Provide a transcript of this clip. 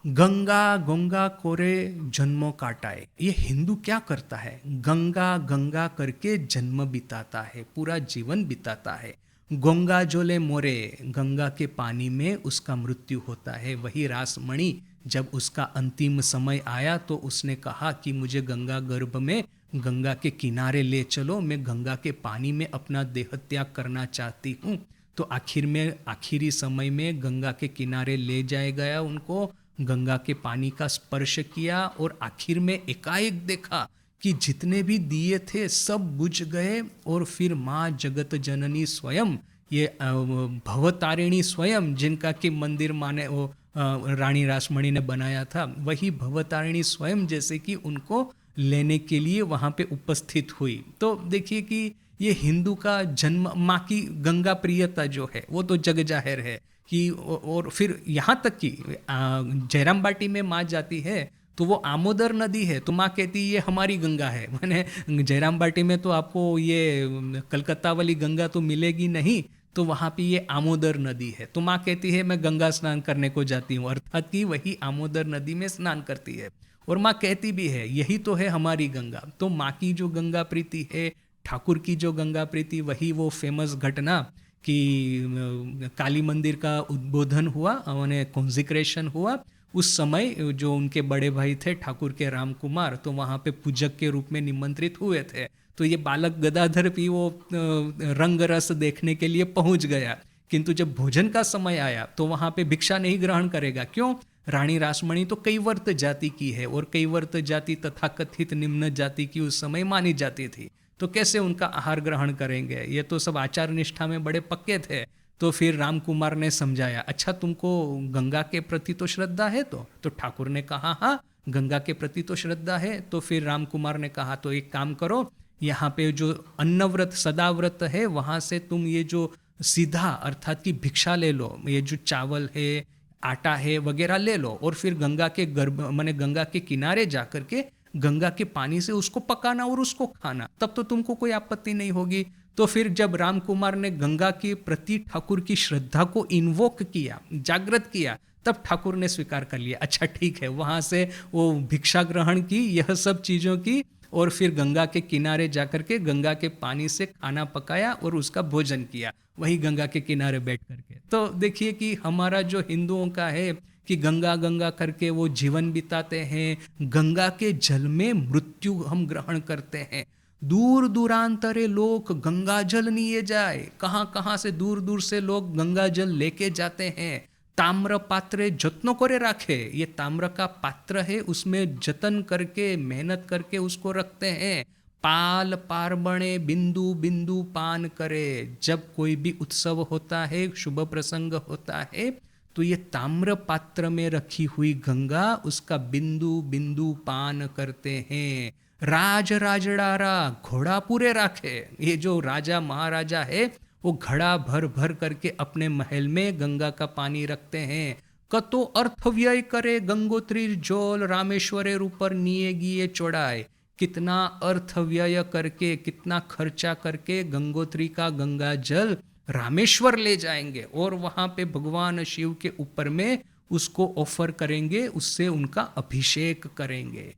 गंगा गंगा कोरे जन्मों काटाए। ये हिंदू क्या करता है? गंगा गंगा करके जन्म बिताता है, पूरा जीवन बिताता है। गंगा जोले मोरे, गंगा के पानी में उसका मृत्यु होता है। वही रासमणि जब उसका अंतिम समय आया तो उसने कहा कि मुझे गंगा गर्भ में, गंगा के किनारे ले चलो, मैं गंगा के पानी में अपना देह त्याग करना चाहती हूँ। तो आखिर में, आखिरी समय में गंगा के किनारे ले जाया गया उनको, गंगा के पानी का स्पर्श किया और आखिर में एकाएक देखा कि जितने भी दिए थे सब बुझ गए। और फिर माँ जगत जननी स्वयं, ये भवतारिणी स्वयं, जिनका कि मंदिर माने वो रानी रासमणि ने बनाया था, वही भवतारिणी स्वयं जैसे कि उनको लेने के लिए वहाँ पे उपस्थित हुई। तो देखिए कि ये हिंदू का जन्म, माँ की गंगा प्रियता जो है वो तो जग जाहिर है कि। और फिर यहाँ तक कि जयराम बाटी में माँ जाती है तो वो आमोदर नदी है, तो माँ कहती है ये हमारी गंगा है। मैंने जयराम बाटी में तो आपको ये कलकत्ता वाली गंगा तो मिलेगी नहीं, तो वहाँ पे ये आमोदर नदी है। तो माँ कहती है मैं गंगा स्नान करने को जाती हूँ, अर्थात कि वही आमोदर नदी में स्नान करती है। और माँ कहती भी है यही तो है हमारी गंगा। तो माँ की जो गंगा प्रीति है, ठाकुर की जो गंगा प्रीति, वही वो फेमस घटना कि काली मंदिर का उद्बोधन हुआ, उन्हें कॉन्जिक्रेशन हुआ। उस समय जो उनके बड़े भाई थे ठाकुर के राम कुमार, तो वहाँ पे पूजक के रूप में निमंत्रित हुए थे। तो ये बालक गदाधर भी वो रंग रस देखने के लिए पहुंच गया, किंतु जब भोजन का समय आया तो वहाँ पे भिक्षा नहीं ग्रहण करेगा। क्यों? रानी रासमणि तो कैवर्त जाति की है, और कैवर्त जाति तथाकथित निम्न जाति की उस समय मानी जाती थी, तो कैसे उनका आहार ग्रहण करेंगे? ये तो सब आचार निष्ठा में बड़े पक्के थे। तो फिर राम कुमार ने समझाया, अच्छा तुमको गंगा के प्रति तो श्रद्धा है? तो ठाकुर ने कहा हाँ, गंगा के प्रति तो श्रद्धा है। तो फिर राम कुमार ने कहा तो एक काम करो, यहाँ पे जो अन्नव्रत सदाव्रत है वहाँ से तुम ये जो सीधा अर्थात की भिक्षा ले लो, ये जो चावल है, आटा है वगैरह ले लो, और फिर गंगा के गर्भ माने गंगा के किनारे जाकर के गंगा के पानी से उसको पकाना और उसको खाना, तब तो तुमको कोई आपत्ति नहीं होगी। तो फिर जब राम कुमार ने गंगा के प्रति ठाकुर की श्रद्धा को इन्वोक किया, जागृत किया, तब ठाकुर ने स्वीकार कर लिया, अच्छा ठीक है। वहाँ से वो भिक्षा ग्रहण की, यह सब चीज़ों की, और फिर गंगा के किनारे जाकर के गंगा के पानी से खाना पकाया और उसका भोजन किया, वही गंगा के किनारे बैठ करके। तो देखिए कि हमारा जो हिंदुओं का है कि गंगा गंगा करके वो जीवन बिताते हैं, गंगा के जल में मृत्यु हम ग्रहण करते हैं। दूर दूरांतरे लोग गंगा जल लिए जाए, कहाँ कहाँ से दूर दूर से लोग गंगा जल लेके जाते हैं। ताम्र पात्रे जतनों करे राखे, ये ताम्र का पात्र है, उसमें जतन करके मेहनत करके उसको रखते हैं। पाल पार्वणे बिंदु बिंदु पान करे, जब कोई भी उत्सव होता है, शुभ प्रसंग होता है, तो ये ताम्र पात्र में रखी हुई गंगा उसका बिंदु बिंदु पान करते हैं। राज राजड़ारा घोड़ा पूरे राखे, ये जो राजा महाराजा है वो घड़ा भर भर करके अपने महल में गंगा का पानी रखते हैं। कतो अर्थ व्यय करे गंगोत्री जोल रामेश्वरेर ऊपर निये गिये चौड़ाए, कितना अर्थ व्यय करके, कितना खर्चा करके गंगोत्री का गंगा जल रामेश्वर ले जाएंगे और वहां पे भगवान शिव के ऊपर में उसको ऑफर करेंगे, उससे उनका अभिषेक करेंगे।